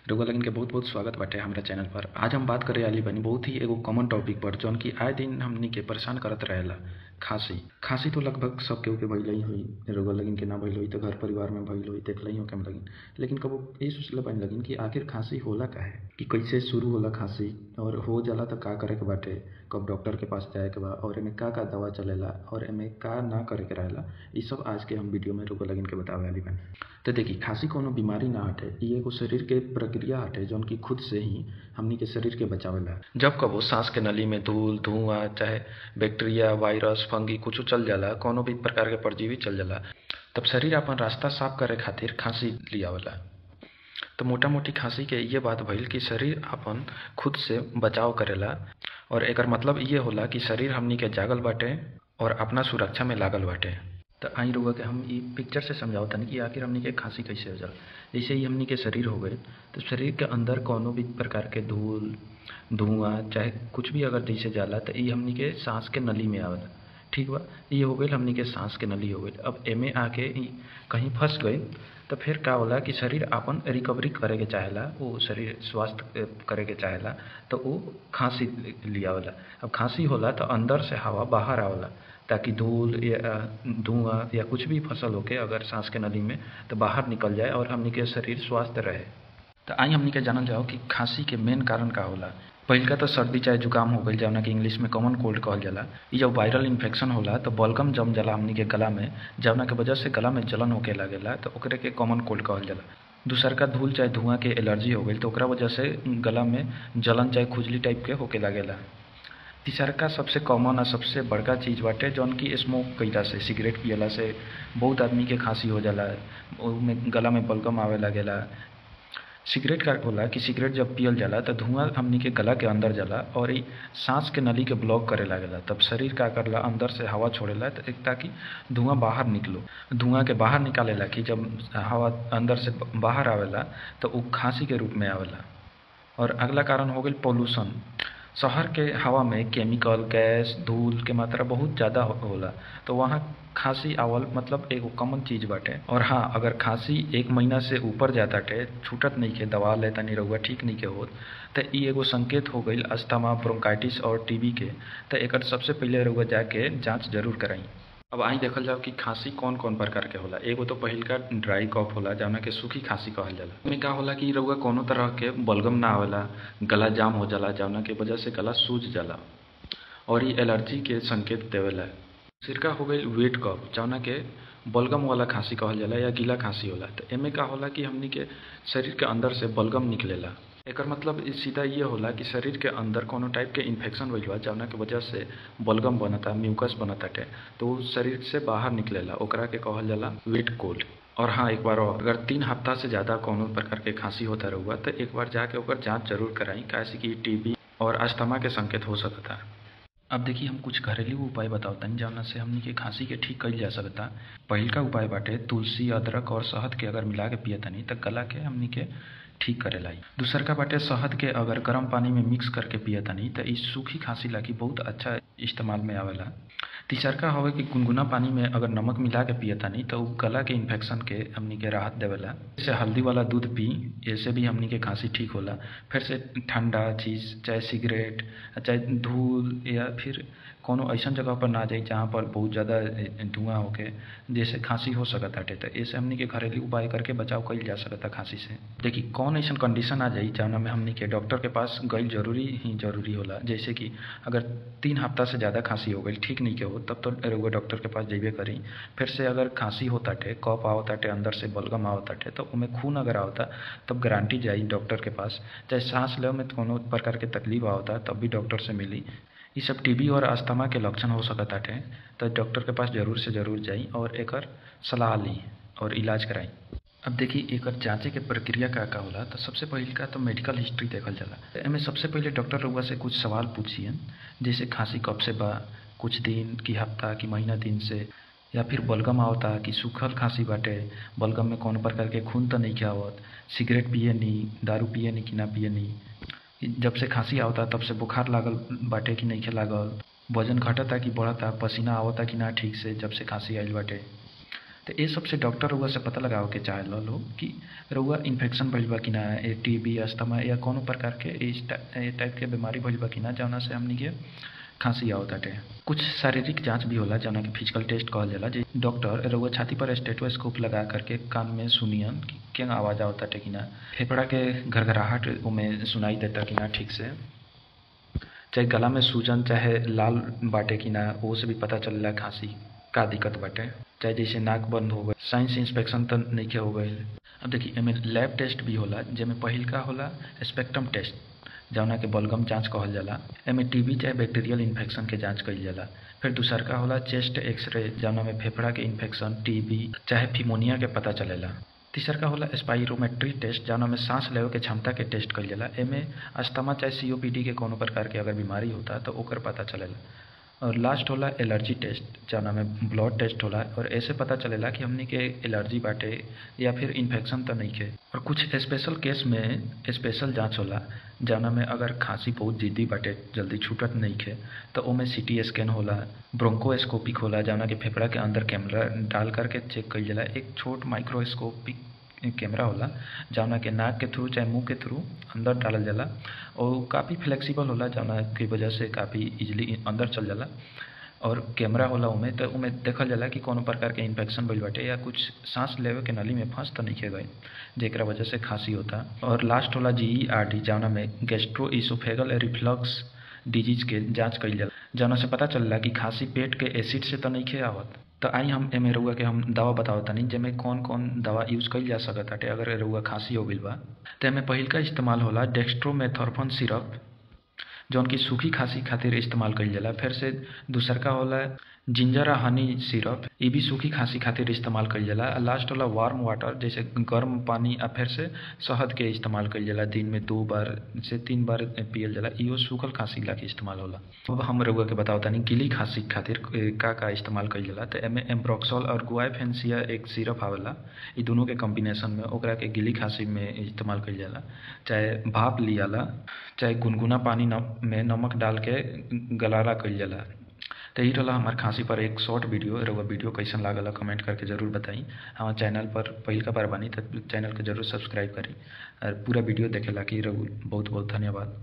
रउआ लोगन के बहुत बहुत स्वागत बाटे हमरा चैनल पर। आज हम बात करे वाली बानी बहुत ही एगो कॉमन टॉपिक पर, जौन की आए दिन हमनी के परेशान करत रहेला। खांसी तो लगभग सब केहू के भइल ही होई। रउआ लोगन के ना भइल होई तो घर परिवार में भइल होई, देखले ही होके हम लोगन। लेकिन कबो ये सोचले बानी लोगन कि आखिर खांसी होला काहे, कि कैसे शुरू होला खांसी, और हो जाला तो का करे के बाटे, कब डॉक्टर के पास जाए के बा, और एमे का का दवा चलेला और एमे का ना करे के रहेला। इ सब आज के हम वीडियो में रउआ लोगन के बतावे वाली बानी। तो देखी, खांसी कोनो बीमारी ना हटे, इ एगो शरीर के प्रक्रिया हटे जौन की खुद से ही हमनी के शरीर के बचावेला। जब कबो सांस के नली में धूल धुआं चाहे बैक्टीरिया वायरस फंगी कुछ चल जाला, कोनो भी प्रकार के परजीवी चल जाला, तब शरीर अपन रास्ता साफ करे खातिर खांसी लियावेला। तो मोटा मोटी खांसी के ये बात भइल कि शरीर अपन खुद से बचाव करेला, और एकर मतलब ये होला कि शरीर हमनी के जागल बाटे और अपना सुरक्षा में लागल बाटे। तो आई रउआ के हम ई पिक्चर से समझाओ तनी कि आखिर हमनी के खांसी कैसे हो जाला। जैसे ही हमनी के शरीर हो गए, तो शरीर के अंदर कोनो भी प्रकार के धूल धुआं चाहे कुछ भी अगर जैसे जाला, तो ई हमनी के सांस के नली में आवेला। ठीक बा, ये हो गई हमनी के सांस के नली हो गई। अब एमे आके कहीं फंस गई तो फिर का होला कि शरीर अपन रिकवरी करे के चाहेला, वो शरीर स्वास्थ्य करे के चाहेला, तो वो खांसी लियावेला। अब खांसी होला तो अंदर से हवा बाहर आवेला, ताकि धूल या धुआं या कुछ भी फसल होके अगर सांस के नली में तो बाहर निकल जाए और हमनी के शरीर स्वस्थ रहे। तो आई हमनी के जानल जाओ कि खांसी के मेन कारण का होला। पहिलका तो सर्दी चाहे जुकाम हो गई, जौना कि इंग्लिश में कॉमन कोल्ड कहल जाला। इ जब वायरल इन्फेक्शन होला तो बलगम जम जाला हमनी के गला में, जौना के वजह से गला में जलन होके लागेला, तो ओकरे के कॉमन कोल्ड कहल जाला। दूसरका धूल चाहे धुआं के एलर्जी हो गई, तो ओकरा वजह से गला में जलन चाहे खुजली टाइप के होके लागेला। तीसरका सबसे कॉमन और सबसे बड़का चीज़ बाटे जौन की स्मोक कईला से, सिगरेट पियला से बहुत आदमी के खांसी हो जाला, ओमे गला में बलगम आवे लागेला। सिगरेट का होला कि सिगरेट जब पियल जाला तो धुआं हमनी के गला के अंदर जाला और ई सांस के नली के ब्लॉक करे लागेला। तब शरीर का करला अंदर से हवा छोड़ेला ताकि धुआं बाहर निकलो। धुआं के बाहर निकालेला कि जब हवा अंदर से बाहर आवेला तो वो खांसी के रूप में आवेला। और अगला कारण हो गई पोल्यूशन। शहर के हवा में केमिकल गैस धूल के मात्रा बहुत ज़्यादा होला, तो वहाँ खांसी आवल मतलब एगो कॉमन चीज़ बाटे। और हाँ, अगर खांसी 1 महीना से ऊपर जाताटे, छूटत नहीं के, दवा लेता नहीं रहुआ ठीक नहीं के होत, तो ई एगो संकेत हो गई अस्थमा ब्रोंकाइटिस और टीबी के। तो एकर सबसे पहले रहुआ जाके जांच जरूर कराई। अब आई देखल जाओ कि खांसी कौन कौन प्रकार के होला। एगो तो पहिलका ड्राई कफ होला, जौना के सूखी खांसी कहल जाला। एमे का होला कि रउआ कोनो तरह के बलगम ना आवेला, गला जाम हो जाला, जौना के वजह से गला सूज जाला और ये एलर्जी के संकेत देवेला। सिरका हो गई वेट कफ, जौना के बलगम वाला खांसी कहल जाला या गीला खांसी होला। तो एमे का होला कि हमनी के शरीर के अंदर से बलगम निकलेला। एकर मतलब सीधा ये होला कि शरीर के अंदर कोनो टाइप के इन्फेक्शन भइल बा, जौना के वजह से बलगम बनता, म्यूकस बनताटे, तो वो शरीर से बाहर निकलेला, ओकरा के कहल जाला वेट कोल्ड। और हाँ, एक बार और, अगर 3 हफ्ता से ज़्यादा कोनो प्रकार के खांसी होता रहुआ तो एक बार जाके ओकर जांच जरूर कराई, काहे कि टीबी और अस्थमा के संकेत हो सकता। अब देखिए, हम कुछ घरेलू उपाय बताओ तनी जौना से हमनी के खांसी के ठीक कईल जा सकता। पहिलका उपाय बाटे तुलसी अदरक और शहद के अगर मिला के पिए तनी तो गला के हमनी के ठीक करेला। दूसरका बाटे शहद के अगर गर्म पानी में मिक्स करके पिए तनी तो ई सूखी खांसी लागी बहुत अच्छा इस्तेमाल में आवेला। तीसरका हवे कि गुनगुना पानी में अगर नमक मिला के पिए तनी तो गला के इन्फेक्शन के हमनी के राहत देवेला। जैसे हल्दी वाला दूध पी, ऐसे भी हमनी के खांसी ठीक होला। फिर से ठंडा चीज़ चाहे सिगरेट चाहे धूल या फिर कोनो ऐसा जगह पर ना जाई जहाँ पर बहुत ज़्यादा धुआं होके जैसे खांसी हो सकता है, तो ऐसे हमनी के घरेलू उपाय करके बचाव कईल जा सकता खांसी से। देखिए, कौन ऐसा कंडीशन आ जाई जौना में हमनी के डॉक्टर के पास गईल जरूरी होला। जैसे कि अगर 3 हफ्ता से ज़्यादा खांसी हो गई, ठीक नहीं के हो, तब तो रउआ डॉक्टर के पास जइबे करी। फिर से अगर खांसी होताटे, कफ आवताटे, अंदर से बलगम आवताटे, तो उमें खून अगर आवता तब गारंटी जाई डॉक्टर के पास। चाहे सांस लेवे में कोनो प्रकार के तकलीफ आवता तब भी डॉक्टर से मिली। ये सब टीबी और अस्थमा के लक्षण हो सकताटे, तो डॉक्टर के पास जरूर से जरूर जाई और एकर सलाह ली और इलाज कराई। अब देखिए, एकर जांचे के प्रक्रिया का होला। तो सबसे पहिलका तो मेडिकल हिस्ट्री देखल जाला। एमे सबसे पहले डॉक्टर रउआ से कुछ सवाल पूछियन, जैसे खांसी कब से बा, कुछ दिन की हफ्ता की महीना दिन से, या फिर बलगम आवता कि सूखल खांसी बाटे, बलगम में कौन प्रकार के खून तो नहीं आवत, सिगरेट पिए नी, दारू पिए नी कि ना पिए नी, जब से खांसी आवता तब से बुखार लागल बाटे कि नहीं लागल, वजन घटता कि बढ़ता, पसीना आवता कि ना ठीक से जब से खांसी आइल बाटे। तो ये सबसे डॉक्टर रउआ से पता लगावे के चाहेला लोग कि रउआ इन्फेक्शन भइल बा कि ना, टीबी, अस्थमा या कोनो प्रकार के ए टाइप के बीमारी भइल बा कि ना, जौना से हमनी के खांसी आवताटे। कुछ शारीरिक जांच भी होला जौना के फिजिकल टेस्ट कहल जाला। जे डॉक्टर रउआ छाती पर स्टेथोस्कोप लगा करके कान में सुनियन कि केंगा आवाज आवताटे कि ना, फेफड़ा के घरघराहट ओमे सुनाई देता कि ना ठीक से, चाहे गला में सूजन चाहे लाल बाटे कि ना, वो से भी पता चलेला खांसी का दिक्कत बाटे। चाहे जैसे नाक बंद हो गई, साइंस इंस्पेक्शन तो नइखे हो गई। अब देखिए एमे लैब टेस्ट भी होला, जेमे पहिलका होला स्पेक्ट्रम टेस्ट जौना के बलगम जांच कहल जाला। एमे टीबी चाहे बैक्टीरियल इन्फेक्शन के जांच कइल जाला। फिर दूसरका होला चेस्ट एक्सरे जौना में फेफड़ा के इन्फेक्शन, टीबी चाहे फिमोनिया के पता चलेला। तीसरका होला स्पाइरोमेट्री टेस्ट जौना में सांस लेवे के क्षमता के टेस्ट कइल जाला। एमे अस्थमा चाहे सीओपीडी के कोनो प्रकार के अगर बीमारी होता तो ओकर पता चलेला। और लास्ट होला एलर्जी टेस्ट जौना में ब्लड टेस्ट होला और ऐसे पता चलेला कि हमनी के एलर्जी बाटे या फिर इन्फेक्शन तो नइखे। और कुछ स्पेशल केस में स्पेशल जांच होला जौना में अगर खांसी बहुत जिद्दी बाटे, जल्दी छूटत नइखे, तो ओमे सीटी स्कैन होला, ब्रोंकोस्कोपिक होला जौना के फेफड़ा के अंदर कैमरा डाल करके चेक कइल जाला। एक छोट माइक्रोस्कोपिक कैमरा होला जौना के नाक के थ्रू चाहे मुंह के थ्रू अंदर डालल जाला और काफ़ी फ्लेक्सिबल होला जौना की वजह से काफ़ी इजीली अंदर चल जाला। और कैमरा होला ओमे, तो ओमे देखल जाला कि कोनो प्रकार के इन्फेक्शन भइल बाटे या कुछ सांस लेवे के नली में फंस तो नइखे गइल जेकरा वजह से खांसी होता। और लास्ट होला जीईआरडी जौना में गैस्ट्रोइसोफेगल रिफ्लक्स डिजीज के जांच कइल जाला, जौना से पता चलेला कि खांसी पेट के एसिड से तो नइखे आवत। तो आई हम एमे रउआ के हम दवा बतावतानी जेमे कौन कौन दवा यूज कइल जा सकताटे अगर रउआ खांसी हो गइल बा। तो एमे पहिलका इस्तेमाल होला डेक्स्ट्रोमेथोर्फन सिरप जौन की सूखी खांसी खातिर इस्तेमाल कइल जाला। फिर से दूसरका होला जिंजर आ हनी सिरप, ई भी सूखी खांसी खातिर इस्तेमाल कइल जाला। लास्ट होला वार्म वाटर जैसे गर्म पानी आ फिर से शहद के इस्तेमाल कइल जाला। दिन में 2 बार से 3 बार पियल जाला। इहो सूखल खांसी ला के इस्तेमाल होला। अब हम रउआ के बतावतानी गीली खांसी खातिर का इस्तेमाल कइल जाला। तो एमे एम्ब्रोक्सोल और गुआइफेंसिया एक सिरप आवेला, ई दोनों के कॉम्बिनेशन में ओकरा के गीली खांसी में इस्तेमाल कइल जाला। चाहे भाप लियाला चाहे गुनगुना पानी में नमक डाल के गलारा कइल जाला। तो यही रहा हमार खांसी पर एक शॉर्ट वीडियो। रउआ वीडियो कैसन लागल कमेंट करके जरूर बताई। हमारे चैनल पर पहिलका बार बानी तो चैनल के जरूर सब्सक्राइब करी और पूरा वीडियो देखेला कि बहुत बहुत धन्यवाद।